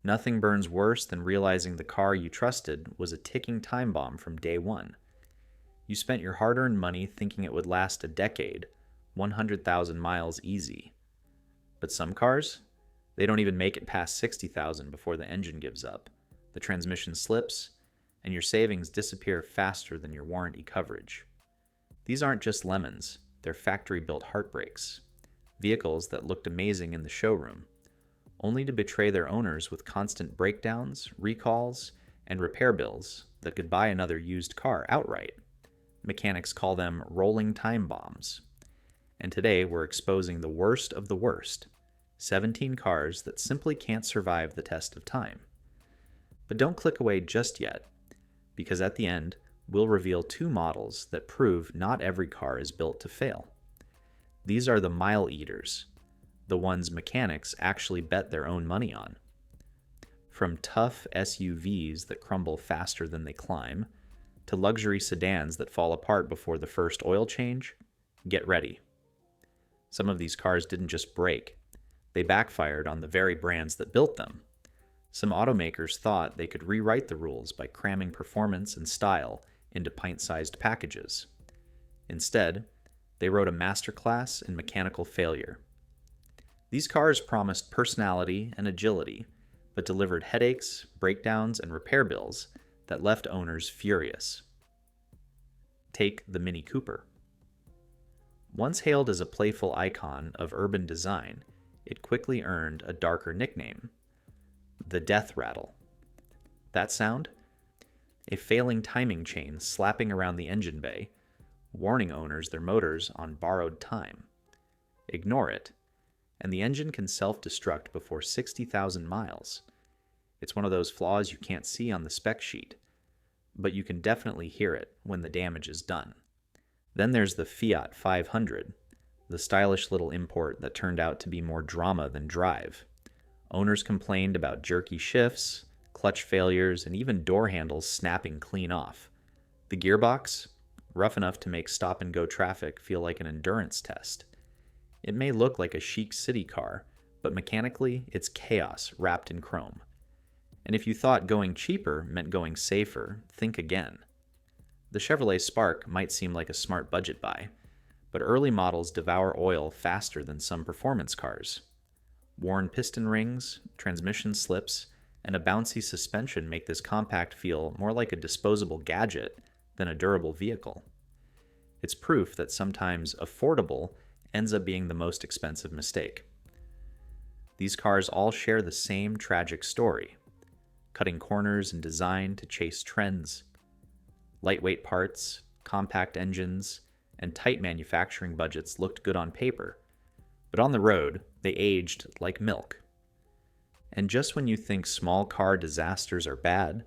Nothing burns worse than realizing the car you trusted was a ticking time bomb from day one. You spent your hard-earned money thinking it would last a decade, 100,000 miles easy. But some cars, they don't even make it past 60,000 before the engine gives up, the transmission slips, and your savings disappear faster than your warranty coverage. These aren't just lemons, they're factory-built heartbreaks. Vehicles that looked amazing in the showroom, only to betray their owners with constant breakdowns, recalls, and repair bills that could buy another used car outright. Mechanics call them rolling time bombs. And today we're exposing the worst of the worst, 17 cars that simply can't survive the test of time. But don't click away just yet, because at the end, we'll reveal two models that prove not every car is built to fail. These are the mile eaters, the ones mechanics actually bet their own money on. From tough SUVs that crumble faster than they climb, to luxury sedans that fall apart before the first oil change, get ready. Some of these cars didn't just break, they backfired on the very brands that built them. Some automakers thought they could rewrite the rules by cramming performance and style into pint-sized packages. Instead, they wrote a masterclass in mechanical failure. These cars promised personality and agility, but delivered headaches, breakdowns, and repair bills that left owners furious. Take the Mini Cooper. Once hailed as a playful icon of urban design, it quickly earned a darker nickname, the death rattle. That sound? A failing timing chain slapping around the engine bay, warning owners their motors on borrowed time. Ignore it, and the engine can self-destruct before 60,000 miles. It's one of those flaws you can't see on the spec sheet, but you can definitely hear it when the damage is done. Then there's the Fiat 500, the stylish little import that turned out to be more drama than drive. Owners complained about jerky shifts, clutch failures, and even door handles snapping clean off. The gearbox? Rough enough to make stop-and-go traffic feel like an endurance test. It may look like a chic city car, but mechanically, it's chaos wrapped in chrome. And if you thought going cheaper meant going safer, think again. The Chevrolet Spark might seem like a smart budget buy, but early models devour oil faster than some performance cars. Worn piston rings, transmission slips, and a bouncy suspension make this compact feel more like a disposable gadget than a durable vehicle. It's proof that sometimes affordable ends up being the most expensive mistake. These cars all share the same tragic story, cutting corners in design to chase trends. Lightweight parts, compact engines, and tight manufacturing budgets looked good on paper, but on the road, they aged like milk. And just when you think small car disasters are bad,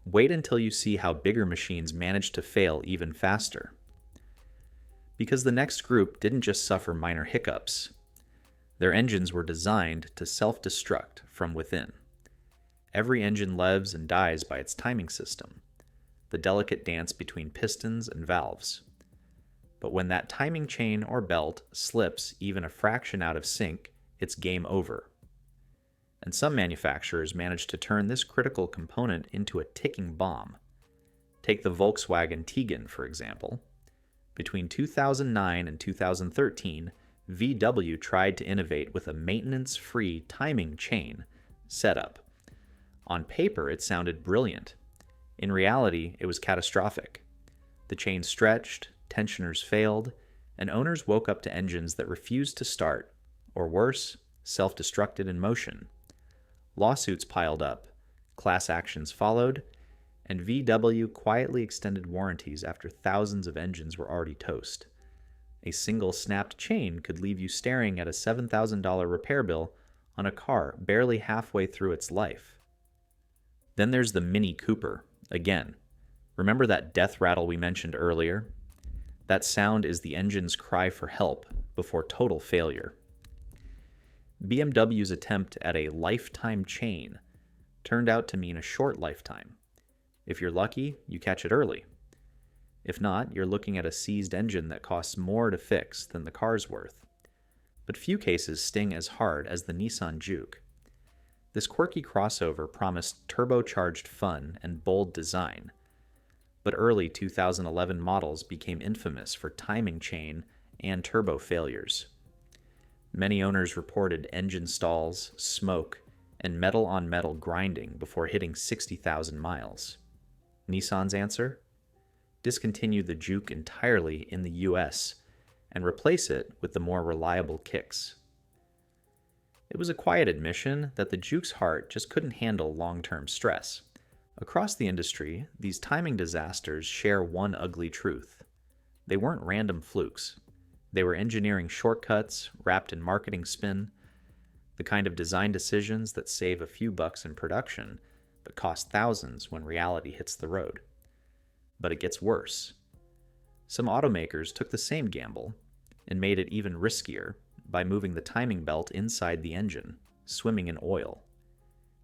wait until you see how bigger machines manage to fail even faster. Because the next group didn't just suffer minor hiccups. Their engines were designed to self-destruct from within. Every engine lives and dies by its timing system, the delicate dance between pistons and valves. But when that timing chain or belt slips even a fraction out of sync, it's game over. And some manufacturers manage to turn this critical component into a ticking bomb. Take the Volkswagen Tiguan, for example. Between 2009 and 2013, VW tried to innovate with a maintenance-free timing chain setup. On paper, it sounded brilliant. In reality, it was catastrophic. The chain stretched, tensioners failed, and owners woke up to engines that refused to start, or worse, self-destructed in motion. Lawsuits piled up, class actions followed, and VW quietly extended warranties after thousands of engines were already toast. A single snapped chain could leave you staring at a $7,000 repair bill on a car barely halfway through its life. Then there's the Mini Cooper, again. Remember that death rattle we mentioned earlier? That sound is the engine's cry for help before total failure. BMW's attempt at a lifetime chain turned out to mean a short lifetime. If you're lucky, you catch it early. If not, you're looking at a seized engine that costs more to fix than the car's worth. But few cases sting as hard as the Nissan Juke. This quirky crossover promised turbocharged fun and bold design, but early 2011 models became infamous for timing chain and turbo failures. Many owners reported engine stalls, smoke, and metal-on-metal grinding before hitting 60,000 miles. Nissan's answer? Discontinue the Juke entirely in the US and replace it with the more reliable kicks. It was a quiet admission that the Juke's heart just couldn't handle long-term stress. Across the industry, these timing disasters share one ugly truth. They weren't random flukes. They were engineering shortcuts wrapped in marketing spin, the kind of design decisions that save a few bucks in production but cost thousands when reality hits the road. But it gets worse. Some automakers took the same gamble and made it even riskier by moving the timing belt inside the engine, swimming in oil.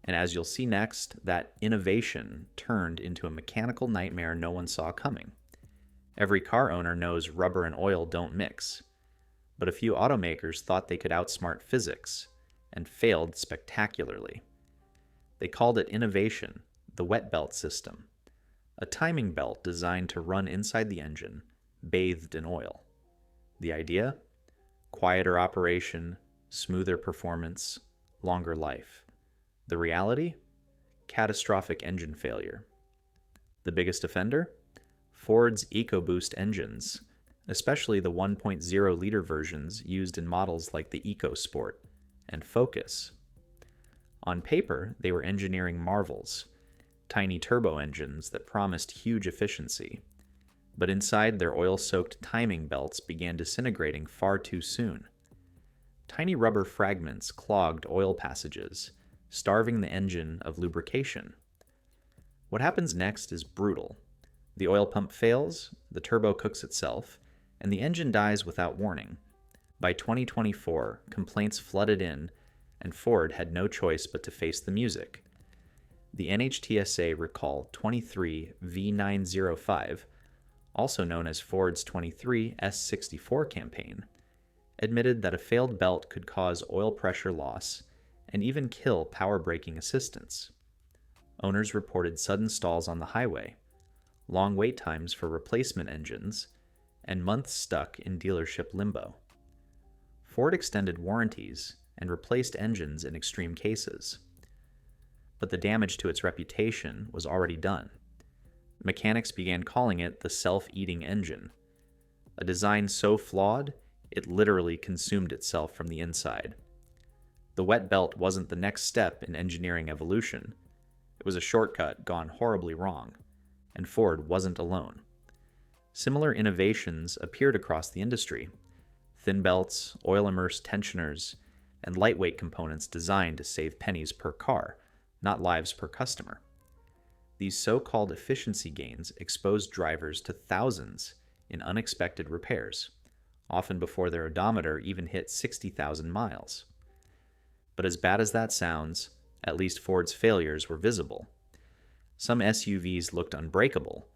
And as you'll see next, that innovation turned into a mechanical nightmare no one saw coming. Every car owner knows rubber and oil don't mix, but a few automakers thought they could outsmart physics and failed spectacularly. They called it innovation, the wet belt system, a timing belt designed to run inside the engine, bathed in oil. The idea? Quieter operation, smoother performance, longer life. The reality? Catastrophic engine failure. The biggest offender? Ford's EcoBoost engines, especially the 1.0-liter versions used in models like the EcoSport and Focus. On paper, they were engineering marvels, tiny turbo engines that promised huge efficiency, but inside their oil-soaked timing belts began disintegrating far too soon. Tiny rubber fragments clogged oil passages, starving the engine of lubrication. What happens next is brutal. The oil pump fails, the turbo cooks itself, and the engine dies without warning. By 2024, complaints flooded in, and Ford had no choice but to face the music. The NHTSA Recall 23 V905, also known as Ford's 23 S64 campaign, admitted that a failed belt could cause oil pressure loss and even kill power braking assistance. Owners reported sudden stalls on the highway, long wait times for replacement engines, and months stuck in dealership limbo. Ford extended warranties and replaced engines in extreme cases, but the damage to its reputation was already done. Mechanics began calling it the self-eating engine, a design so flawed it literally consumed itself from the inside. The wet belt wasn't the next step in engineering evolution. It was a shortcut gone horribly wrong, and Ford wasn't alone. Similar innovations appeared across the industry: thin belts, oil-immersed tensioners, and lightweight components designed to save pennies per car, not lives per customer. These so-called efficiency gains exposed drivers to thousands in unexpected repairs, often before their odometer even hit 60,000 miles. But as bad as that sounds, at least Ford's failures were visible. Some SUVs looked unbreakable,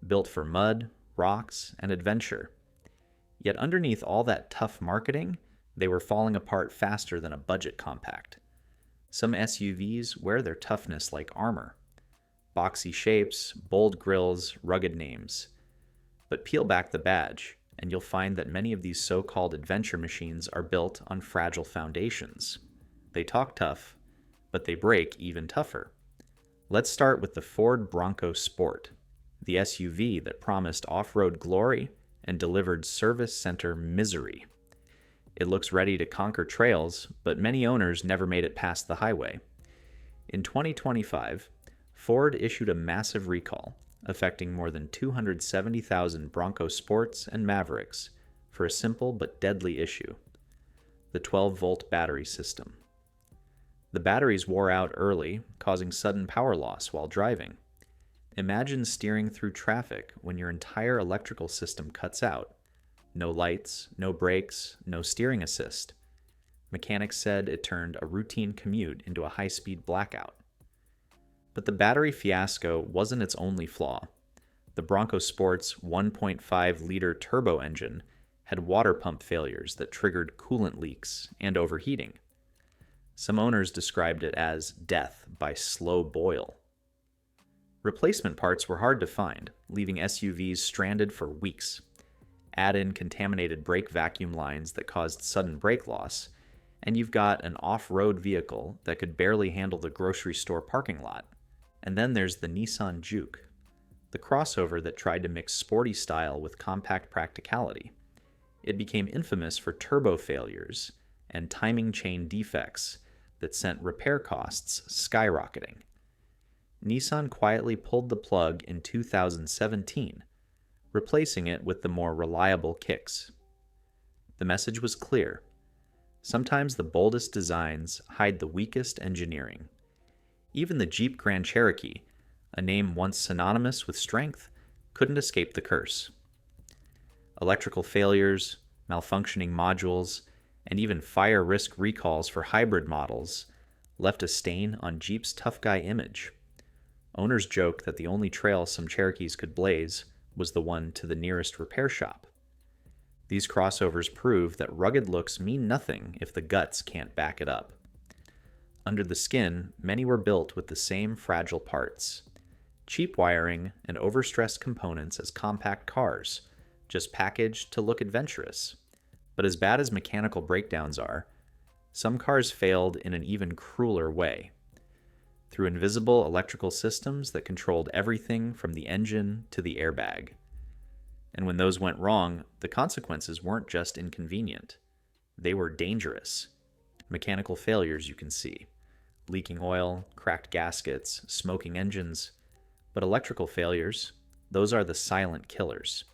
built for mud, rocks, and adventure. Yet underneath all that tough marketing, they were falling apart faster than a budget compact. Some SUVs wear their toughness like armor. Boxy shapes, bold grills, rugged names. But peel back the badge, and you'll find that many of these so-called adventure machines are built on fragile foundations. They talk tough, but they break even tougher. Let's start with the Ford Bronco Sport, the SUV that promised off-road glory and delivered service center misery. It looks ready to conquer trails, but many owners never made it past the highway. In 2025, Ford issued a massive recall, affecting more than 270,000 Bronco Sports and Mavericks for a simple but deadly issue: the 12-volt battery system. The batteries wore out early, causing sudden power loss while driving. Imagine steering through traffic when your entire electrical system cuts out. No lights, no brakes, no steering assist. Mechanics said it turned a routine commute into a high-speed blackout. But the battery fiasco wasn't its only flaw. The Bronco Sport's 1.5-liter turbo engine had water pump failures that triggered coolant leaks and overheating. Some owners described it as death by slow boil. Replacement parts were hard to find, leaving SUVs stranded for weeks. Add in contaminated brake vacuum lines that caused sudden brake loss, and you've got an off-road vehicle that could barely handle the grocery store parking lot. And then there's the Nissan Juke, the crossover that tried to mix sporty style with compact practicality. It became infamous for turbo failures and timing chain defects that sent repair costs skyrocketing. Nissan quietly pulled the plug in 2017, replacing it with the more reliable Kicks. The message was clear. Sometimes the boldest designs hide the weakest engineering. Even the Jeep Grand Cherokee, a name once synonymous with strength, couldn't escape the curse. Electrical failures, malfunctioning modules, and even fire risk recalls for hybrid models left a stain on Jeep's tough guy image. Owners joke that the only trail some Cherokees could blaze was the one to the nearest repair shop. These crossovers prove that rugged looks mean nothing if the guts can't back it up. Under the skin, many were built with the same fragile parts. Cheap wiring and overstressed components as compact cars, just packaged to look adventurous. But as bad as mechanical breakdowns are, some cars failed in an even crueler way. Through invisible electrical systems that controlled everything from the engine to the airbag. And when those went wrong, the consequences weren't just inconvenient. They were dangerous. Mechanical failures, you can see. Leaking oil, cracked gaskets, smoking engines. But electrical failures, those are the silent killers.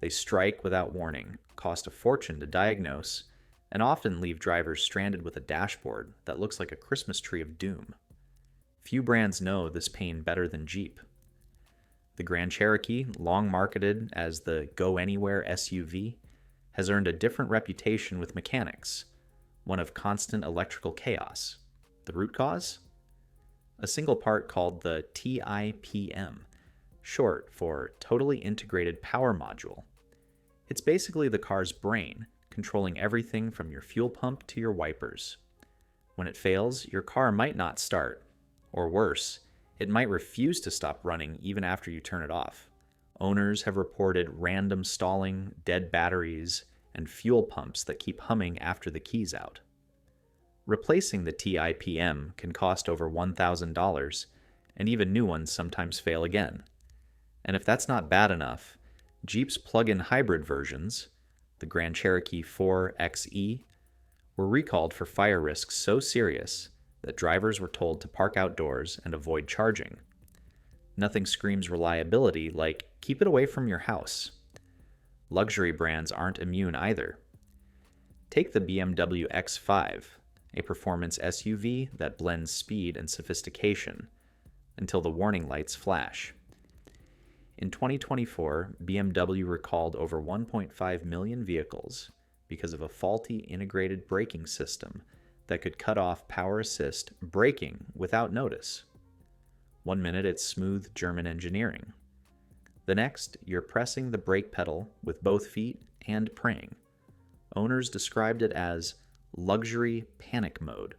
They strike without warning, cost a fortune to diagnose, and often leave drivers stranded with a dashboard that looks like a Christmas tree of doom. Few brands know this pain better than Jeep. The Grand Cherokee, long marketed as the go-anywhere SUV, has earned a different reputation with mechanics, one of constant electrical chaos. The root cause? A single part called the TIPM, short for Totally Integrated Power Module. It's basically the car's brain, controlling everything from your fuel pump to your wipers. When it fails, your car might not start, or worse, it might refuse to stop running even after you turn it off. Owners have reported random stalling, dead batteries, and fuel pumps that keep humming after the key's out. Replacing the TIPM can cost over $1,000, and even new ones sometimes fail again. And if that's not bad enough, Jeep's plug-in hybrid versions, the Grand Cherokee 4xe, were recalled for fire risks so serious that drivers were told to park outdoors and avoid charging. Nothing screams reliability like keep it away from your house. Luxury brands aren't immune either. Take the BMW X5, a performance SUV that blends speed and sophistication until the warning lights flash. In 2024, BMW recalled over 1.5 million vehicles because of a faulty integrated braking system that could cut off power assist braking without notice. One minute it's smooth German engineering. The next, you're pressing the brake pedal with both feet and praying. Owners described it as luxury panic mode.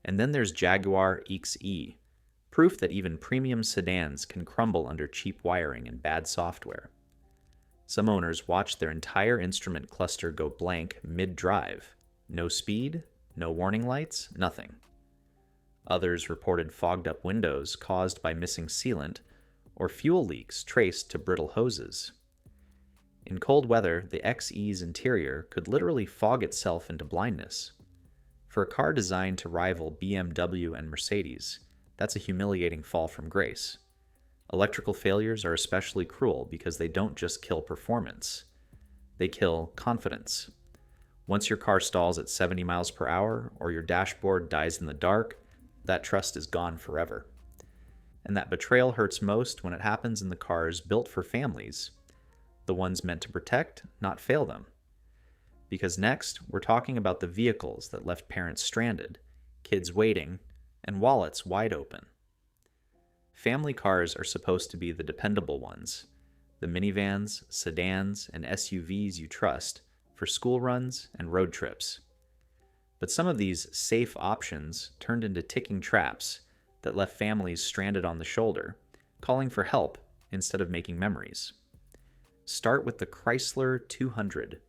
And then there's Jaguar XE, proof that even premium sedans can crumble under cheap wiring and bad software. Some owners watched their entire instrument cluster go blank mid-drive. No speed, no warning lights, nothing. Others reported fogged up windows caused by missing sealant or fuel leaks traced to brittle hoses. In cold weather, the XE's interior could literally fog itself into blindness. For a car designed to rival BMW and Mercedes, that's a humiliating fall from grace. Electrical failures are especially cruel because they don't just kill performance. They kill confidence. Once your car stalls at 70 miles per hour or your dashboard dies in the dark, that trust is gone forever. And that betrayal hurts most when it happens in the cars built for families, the ones meant to protect, not fail them. Because next, we're talking about the vehicles that left parents stranded, kids waiting, and wallets wide open. Family cars are supposed to be the dependable ones, the minivans, sedans, and SUVs you trust for school runs and road trips. But some of these safe options turned into ticking traps that left families stranded on the shoulder, calling for help instead of making memories. Start with the Chrysler 200,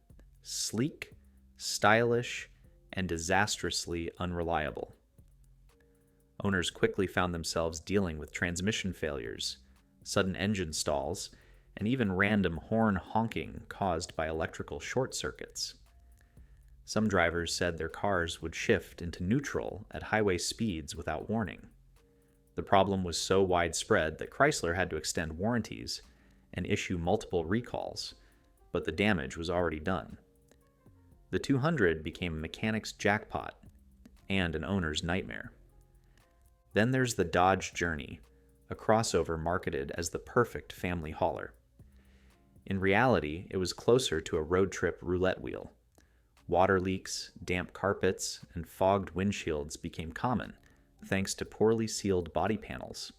sleek, stylish, and disastrously unreliable. Owners quickly found themselves dealing with transmission failures, sudden engine stalls, and even random horn honking caused by electrical short circuits. Some drivers said their cars would shift into neutral at highway speeds without warning. The problem was so widespread that Chrysler had to extend warranties and issue multiple recalls, but the damage was already done. The 200 became a mechanic's jackpot and an owner's nightmare. Then there's the Dodge Journey, a crossover marketed as the perfect family hauler. In reality, it was closer to a road trip roulette wheel. Water leaks, damp carpets, and fogged windshields became common, thanks to poorly sealed body panels.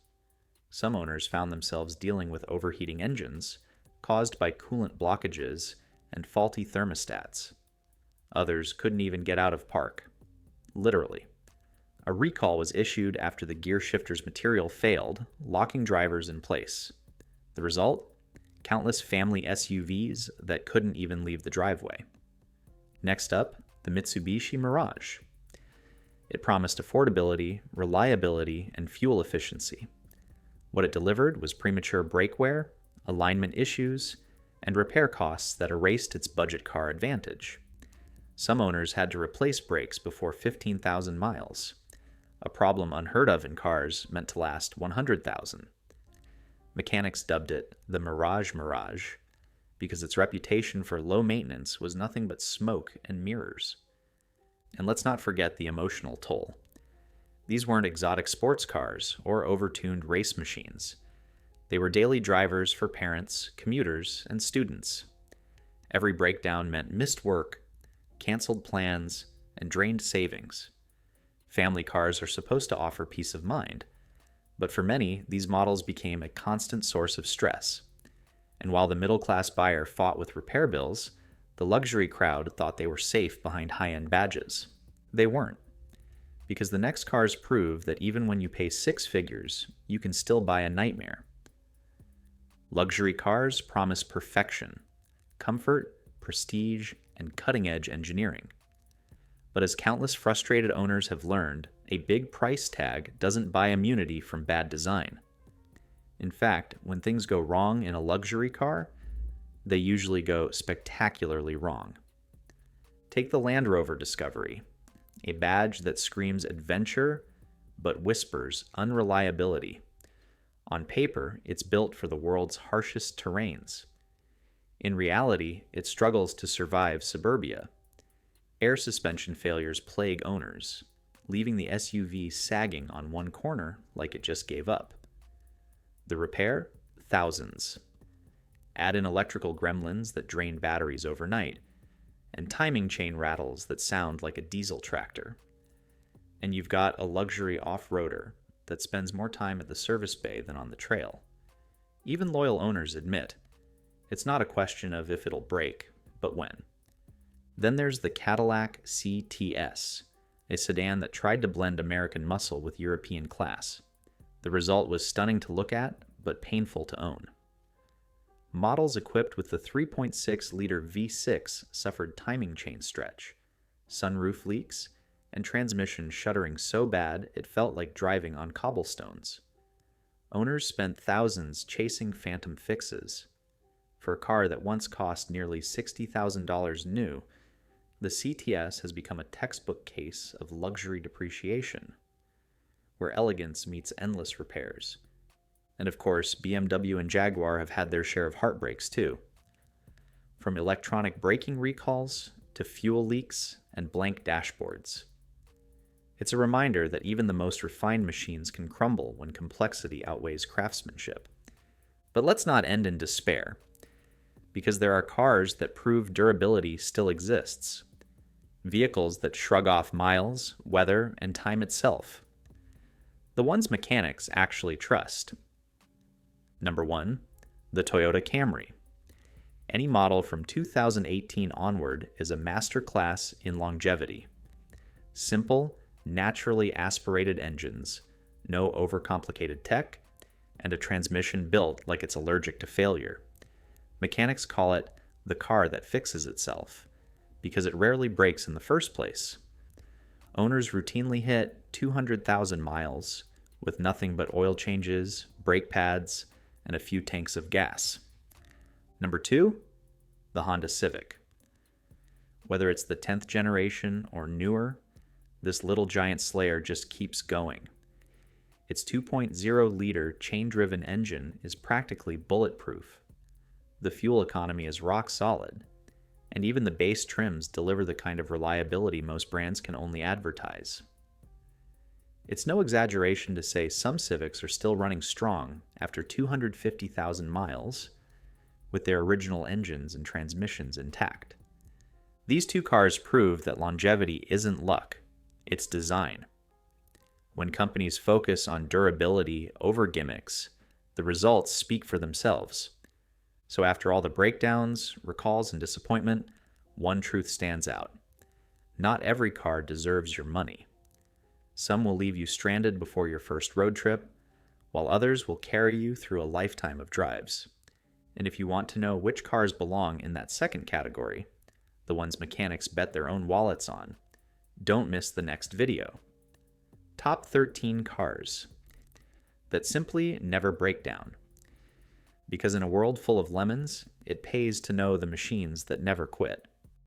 Some owners found themselves dealing with overheating engines, caused by coolant blockages and faulty thermostats. Others couldn't even get out of park. Literally. A recall was issued after the gear shifter's material failed, locking drivers in place. The result? Countless family SUVs that couldn't even leave the driveway. Next up, the Mitsubishi Mirage. It promised affordability, reliability, and fuel efficiency. What it delivered was premature brake wear, alignment issues, and repair costs that erased its budget car advantage. Some owners had to replace brakes before 15,000 miles, a problem unheard of in cars meant to last 100,000. Mechanics dubbed it the Mirage because its reputation for low maintenance was nothing but smoke and mirrors. And let's not forget the emotional toll. These weren't exotic sports cars or overtuned race machines. They were daily drivers for parents, commuters, and students. Every breakdown meant missed work, canceled plans, and drained savings. Family cars are supposed to offer peace of mind, but for many, these models became a constant source of stress. And while the middle-class buyer fought with repair bills, the luxury crowd thought they were safe behind high-end badges. They weren't, because the next cars prove that even when you pay six figures, you can still buy a nightmare. Luxury cars promise perfection, comfort, prestige, and cutting-edge engineering. But as countless frustrated owners have learned, a big price tag doesn't buy immunity from bad design. In fact, when things go wrong in a luxury car, they usually go spectacularly wrong. Take the Land Rover Discovery, a badge that screams adventure but whispers unreliability. On paper, it's built for the world's harshest terrains. In reality, it struggles to survive suburbia. Air suspension failures plague owners, leaving the SUV sagging on one corner like it just gave up. The repair? Thousands. Add in electrical gremlins that drain batteries overnight, and timing chain rattles that sound like a diesel tractor. And you've got a luxury off-roader that spends more time at the service bay than on the trail. Even loyal owners admit, it's not a question of if it'll break, but when. Then there's the Cadillac CTS, a sedan that tried to blend American muscle with European class. The result was stunning to look at, but painful to own. Models equipped with the 3.6-liter V6 suffered timing chain stretch, sunroof leaks, and transmission shuddering so bad it felt like driving on cobblestones. Owners spent thousands chasing phantom fixes. For a car that once cost nearly $60,000 new, the CTS has become a textbook case of luxury depreciation, where elegance meets endless repairs. And of course, BMW and Jaguar have had their share of heartbreaks too. From electronic braking recalls to fuel leaks and blank dashboards. It's a reminder that even the most refined machines can crumble when complexity outweighs craftsmanship. But let's not end in despair, because there are cars that prove durability still exists. Vehicles that shrug off miles, weather, and time itself. The ones mechanics actually trust. Number 1, the Toyota Camry. Any model from 2018 onward is a masterclass in longevity. Simple, naturally aspirated engines, no overcomplicated tech, and a transmission built like it's allergic to failure. Mechanics call it the car that fixes itself, because it rarely breaks in the first place. Owners routinely hit 200,000 miles with nothing but oil changes, brake pads, and a few tanks of gas. Number 2, the Honda Civic. Whether it's the 10th generation or newer, this little giant slayer just keeps going. Its 2.0-liter chain-driven engine is practically bulletproof. The fuel economy is rock solid, and even the base trims deliver the kind of reliability most brands can only advertise. It's no exaggeration to say some Civics are still running strong after 250,000 miles, with their original engines and transmissions intact. These two cars prove that longevity isn't luck, it's design. When companies focus on durability over gimmicks, the results speak for themselves. So after all the breakdowns, recalls, and disappointment, one truth stands out. Not every car deserves your money. Some will leave you stranded before your first road trip, while others will carry you through a lifetime of drives. And if you want to know which cars belong in that second category, the ones mechanics bet their own wallets on, don't miss the next video. Top 13 cars that simply never break down. Because in a world full of lemons, it pays to know the machines that never quit.